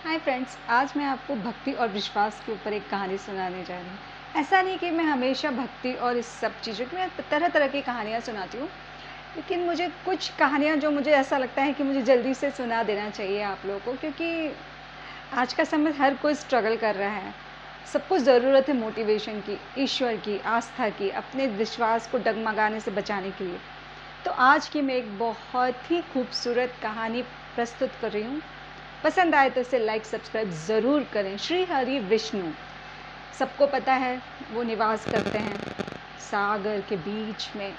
Hi friends, आज मैं आपको भक्ति और विश्वास के ऊपर एक कहानी सुनाने जा रही हूँ। ऐसा नहीं कि मैं हमेशा भक्ति और इस सब चीज़ों की मैं तरह तरह की कहानियाँ सुनाती हूँ, लेकिन मुझे कुछ कहानियाँ जो मुझे ऐसा लगता है कि मुझे जल्दी से सुना देना चाहिए आप लोगों को, क्योंकि आज का समय हर कोई स्ट्रगल कर रहा है। सबको ज़रूरत है मोटिवेशन की, ईश्वर की, आस्था की, अपने विश्वास को डगमगाने से बचाने के लिए। तो आज की मैं एक बहुत ही खूबसूरत कहानी प्रस्तुत कर रही हूँ। पसंद आए तो इसे लाइक सब्सक्राइब ज़रूर करें। श्री हरि विष्णु, सबको पता है, वो निवास करते हैं सागर के बीच में,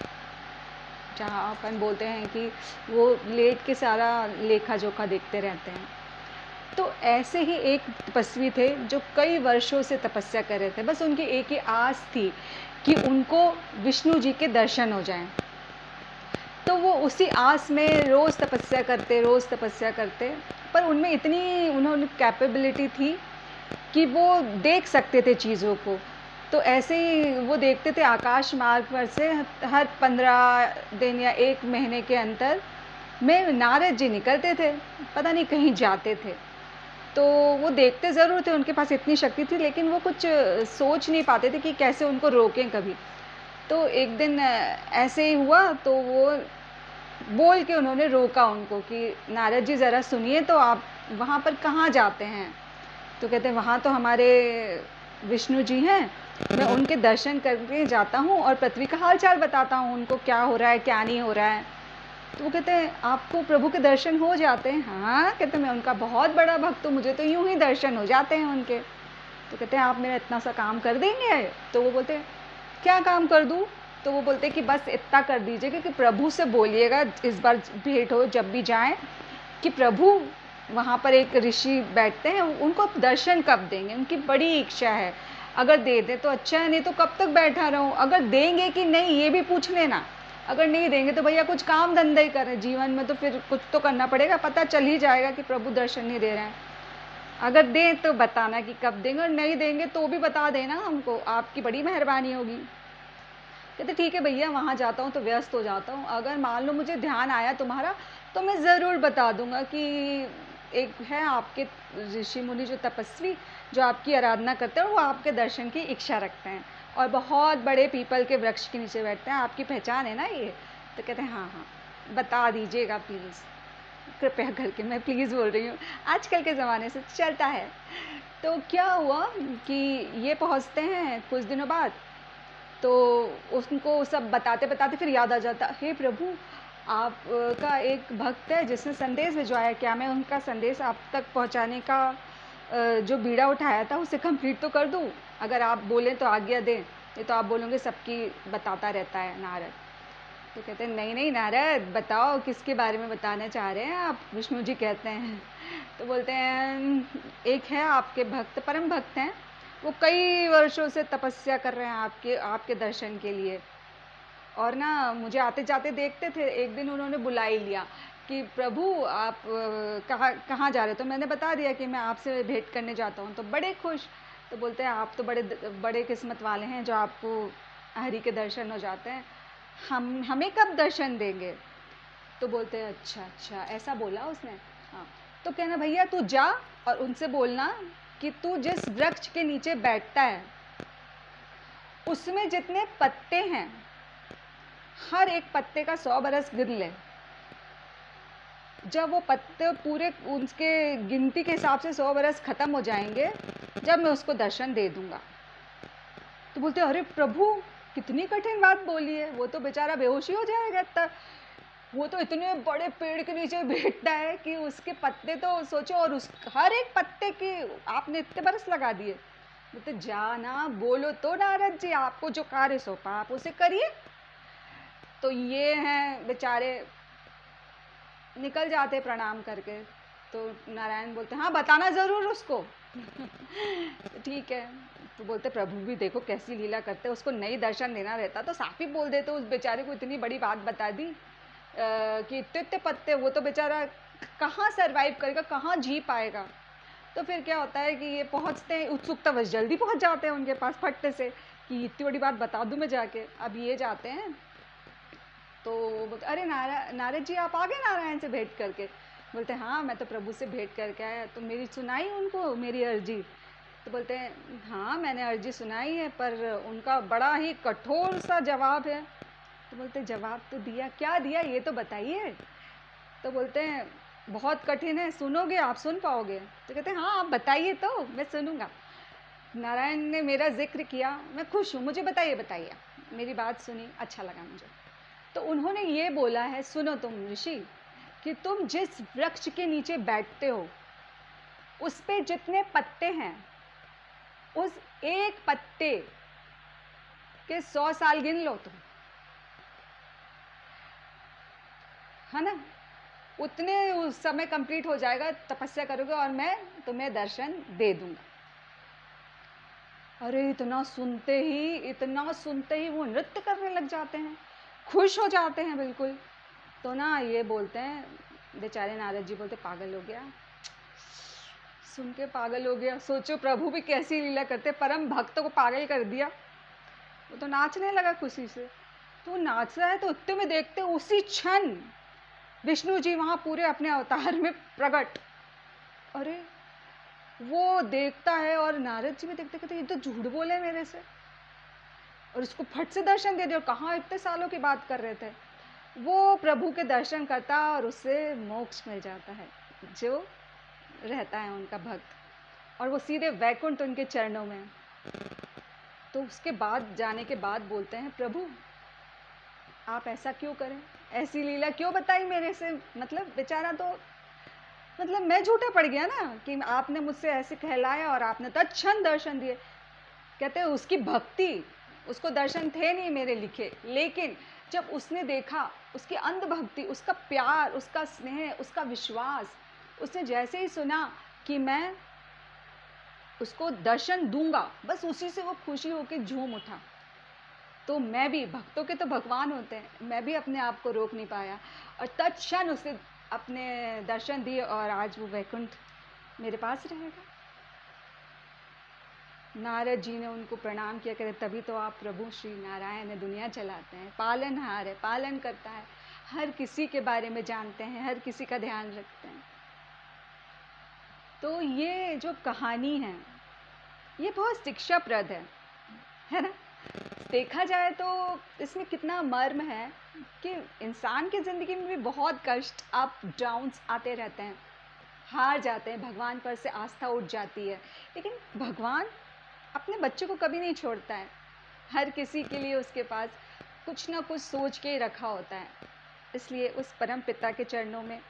जहाँ अपन बोलते हैं कि वो लेट के सारा लेखा जोखा देखते रहते हैं। तो ऐसे ही एक तपस्वी थे जो कई वर्षों से तपस्या कर रहे थे। बस उनकी एक ही आस थी कि उनको विष्णु जी के दर्शन हो जाएं। तो वो उसी आस में रोज़ तपस्या करते, पर उनमें इतनी उन्होंने कैपेबिलिटी थी कि वो देख सकते थे चीज़ों को। तो ऐसे ही वो देखते थे आकाश मार्ग पर से हर 15 दिन या 1 महीने के अंतर में नारद जी निकलते थे, पता नहीं कहीं जाते थे। तो वो देखते ज़रूर थे, उनके पास इतनी शक्ति थी, लेकिन वो कुछ सोच नहीं पाते थे कि कैसे उनको रोकें कभी। तो एक दिन ऐसे ही हुआ, तो वो बोल के उन्होंने रोका उनको कि नारद जी ज़रा सुनिए, तो आप वहाँ पर कहाँ जाते हैं? तो कहते हैं वहाँ तो हमारे विष्णु जी हैं, मैं उनके दर्शन करके जाता हूँ और पृथ्वी का हाल-चाल बताता हूँ उनको, क्या हो रहा है, क्या नहीं हो रहा है। तो वो कहते हैं आपको प्रभु के दर्शन हो जाते हैं? हाँ, कहते मैं उनका बहुत बड़ा भक्त हूँ, मुझे तो यूँ ही दर्शन हो जाते हैं उनके। तो कहते हैं आप मेरा इतना सा काम कर देंगे? तो वो बोलते हैं क्या काम कर दूँ? तो वो बोलते हैं कि बस इतना कर दीजिए कि प्रभु से बोलिएगा इस बार भेंट हो जब भी जाएं, कि प्रभु वहाँ पर एक ऋषि बैठते हैं, उनको आप दर्शन कब देंगे, उनकी बड़ी इच्छा है। अगर दे दें तो अच्छा है, नहीं तो कब तक बैठा रहूँ। अगर देंगे कि नहीं ये भी पूछ लेना। अगर नहीं देंगे तो भैया कुछ काम धंधा ही करें जीवन में, तो फिर कुछ तो करना पड़ेगा, पता चल ही जाएगा कि प्रभु दर्शन नहीं दे रहे हैं। अगर दें तो बताना कि कब देंगे, और नहीं देंगे तो भी बता देना हमको, आपकी बड़ी मेहरबानी होगी। कहते ठीक है भैया, वहाँ जाता हूँ तो व्यस्त हो जाता हूँ, अगर मान लो मुझे ध्यान आया तुम्हारा तो मैं ज़रूर बता दूंगा कि एक है आपके ऋषि मुनि जो तपस्वी, जो आपकी आराधना करते हैं, वो आपके दर्शन की इच्छा रखते हैं और बहुत बड़े पीपल के वृक्ष के नीचे बैठते हैं, आपकी पहचान है ना ये? तो कहते हैं हाँ हाँ, बता दीजिएगा प्लीज़, कृपया करके। मैं प्लीज़ बोल रही हूँ, आजकल के ज़माने से चलता है। तो क्या हुआ कि ये पहुँचते हैं कुछ दिनों बाद, तो उनको सब बताते बताते फिर याद आ जाता, हे प्रभु, आप का एक भक्त है जिसने संदेश भिजवाया, क्या मैं उनका संदेश आप तक पहुंचाने का जो बीड़ा उठाया था उसे कंप्लीट तो कर दूं? अगर आप बोलें तो आज्ञा दें, ये तो आप बोलोगे सबकी बताता रहता है नारद। तो कहते हैं नहीं नहीं नारद, बताओ किसके बारे में बताना चाह रहे हैं आप? विष्णु जी कहते हैं। तो बोलते हैं एक है आपके भक्त, परम भक्त हैं, वो कई वर्षों से तपस्या कर रहे हैं आपके आपके दर्शन के लिए, और ना मुझे आते जाते देखते थे, एक दिन उन्होंने बुला ही लिया कि प्रभु आप कहाँ कहाँ जा रहे हो? तो मैंने बता दिया कि मैं आपसे भेंट करने जाता हूँ, तो बड़े खुश। तो बोलते हैं आप तो बड़े बड़े किस्मत वाले हैं जो आपको हरि के दर्शन हो जाते हैं, हम हमें कब दर्शन देंगे? तो बोलते हैं अच्छा अच्छा, ऐसा बोला उसने? हाँ। तो कहना भैया तू जा और उनसे बोलना कि तू जिस वृक्ष के नीचे बैठता है उसमें जितने पत्ते हैं, हर एक पत्ते का 100 बरस गिन ले। जब वो पत्ते पूरे उसके गिनती के हिसाब से 100 बरस खत्म हो जाएंगे, जब मैं उसको दर्शन दे दूंगा। तो बोलते अरे प्रभु, कितनी कठिन बात बोली है, वो तो बेचारा बेहोश ही हो जाएगा तब। वो तो इतने बड़े पेड़ के नीचे बैठता है कि उसके पत्ते तो सोचो, और उस हर एक पत्ते की आपने इतने बरस लगा दिए। बोलते जाना बोलो तो नारद जी, आपको जो कार्य सौंपा आप उसे करिए। तो ये हैं बेचारे, निकल जाते प्रणाम करके। तो नारायण बोलते हाँ बताना ज़रूर उसको। तो ठीक है। तो बोलते प्रभु भी देखो कैसी लीला करते, उसको नहीं दर्शन देना रहता तो साफ ही बोल देते, उस बेचारे को इतनी बड़ी बात बता दी कि इतने इतने पत्ते, वो तो बेचारा कहाँ सरवाइव करेगा, कहाँ जी पाएगा। तो फिर क्या होता है कि ये पहुँचते हैं, उत्सुकता बस जल्दी पहुँच जाते हैं उनके पास फटते से कि इतनी बड़ी बात बता दूँ मैं जाके। अब ये जाते हैं तो बोलते अरे नारद जी आप आ गए नारायण से भेंट करके? बोलते हैं हाँ मैं तो प्रभु से भेंट करके आया, तो मेरी सुनाई उनको मेरी अर्जी। तो बोलते हैं हाँ मैंने अर्जी सुनाई है, पर उनका बड़ा ही कठोर सा जवाब है। तो बोलते हैं जवाब तो दिया, क्या दिया ये तो बताइए। तो बोलते हैं बहुत कठिन है, सुनोगे आप, सुन पाओगे। तो कहते हैं हाँ आप बताइए तो मैं सुनूंगा। नारायण ने मेरा जिक्र किया, मैं खुश हूँ, मुझे बताइए बताइए। मेरी बात सुनी, अच्छा लगा मुझे। तो उन्होंने ये बोला है, सुनो तुम ऋषि, कि तुम जिस वृक्ष के नीचे बैठते हो उस पे जितने पत्ते हैं, उस एक पत्ते के 100 साल गिन लो तुम, है ना, उतने उस समय कंप्लीट हो जाएगा, तपस्या करोगे और मैं तुम्हें दर्शन दे दूंगा। अरे इतना सुनते ही वो नृत्य करने लग जाते हैं, खुश हो जाते हैं बिल्कुल। तो ना ये बोलते हैं, बेचारे नारद जी बोलते पागल हो गया, सुन के पागल हो गया। सोचो प्रभु भी कैसी लीला करते, परम भक्त को पागल कर दिया। वो तो नाचने लगा खुशी से। तो नाच रहा है तो उतने में देखते उसी क्षण विष्णु जी वहाँ पूरे अपने अवतार में प्रकट। अरे वो देखता है और नारद जी भी देखते, कहते ये तो झूठ बोले मेरे से, और इसको फट से दर्शन दे दिया। और कहाँ इतने सालों की बात कर रहे थे। वो प्रभु के दर्शन करता और उससे मोक्ष मिल जाता है, जो रहता है उनका भक्त, और वो सीधे वैकुंठ उनके चरणों में। तो उसके बाद जाने के बाद बोलते हैं प्रभु आप ऐसा क्यों करें, ऐसी लीला क्यों बताई मेरे से। मतलब बेचारा तो, मतलब मैं झूठा पड़ गया ना कि आपने मुझसे ऐसे कहलाया और आपने तत्क्षण दर्शन दिए। कहते हैं उसकी भक्ति, उसको दर्शन थे नहीं मेरे लिखे, लेकिन जब उसने देखा उसकी अंधभक्ति, उसका प्यार, उसका स्नेह, उसका विश्वास, उसने जैसे ही सुना कि मैं उसको दर्शन दूंगा, बस उसी से वो खुशी होकर झूम उठा। तो मैं भी, भक्तों के तो भगवान होते हैं, मैं भी अपने आप को रोक नहीं पाया और तत्क्षण उसे अपने दर्शन दिए, और आज वो वैकुंठ मेरे पास रहेगा। नारद जी ने उनको प्रणाम किया, कहते तभी तो आप प्रभु श्री नारायण है, दुनिया चलाते हैं, पालनहार है, पालन करता है, हर किसी के बारे में जानते हैं, हर किसी का ध्यान रखते हैं। तो ये जो कहानी है ये बहुत शिक्षाप्रद है ना। देखा जाए तो इसमें कितना मर्म है कि इंसान की ज़िंदगी में भी बहुत कष्ट, अप डाउन्स आते रहते हैं, हार जाते हैं, भगवान पर से आस्था उठ जाती है, लेकिन भगवान अपने बच्चों को कभी नहीं छोड़ता है। हर किसी के लिए उसके पास कुछ ना कुछ सोच के ही रखा होता है। इसलिए उस परम पिता के चरणों में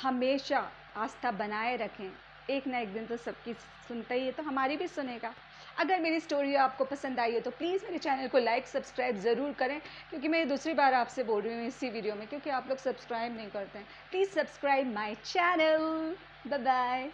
हमेशा आस्था बनाए रखें, एक ना एक दिन तो सबकी सुनता ही है, तो हमारी भी सुनेगा। अगर मेरी स्टोरी आपको पसंद आई है तो प्लीज़ मेरे चैनल को लाइक सब्सक्राइब ज़रूर करें, क्योंकि मैं दूसरी बार आपसे बोल रही हूँ इसी वीडियो में, क्योंकि आप लोग सब्सक्राइब नहीं करते हैं। Please subscribe my channel. Bye bye.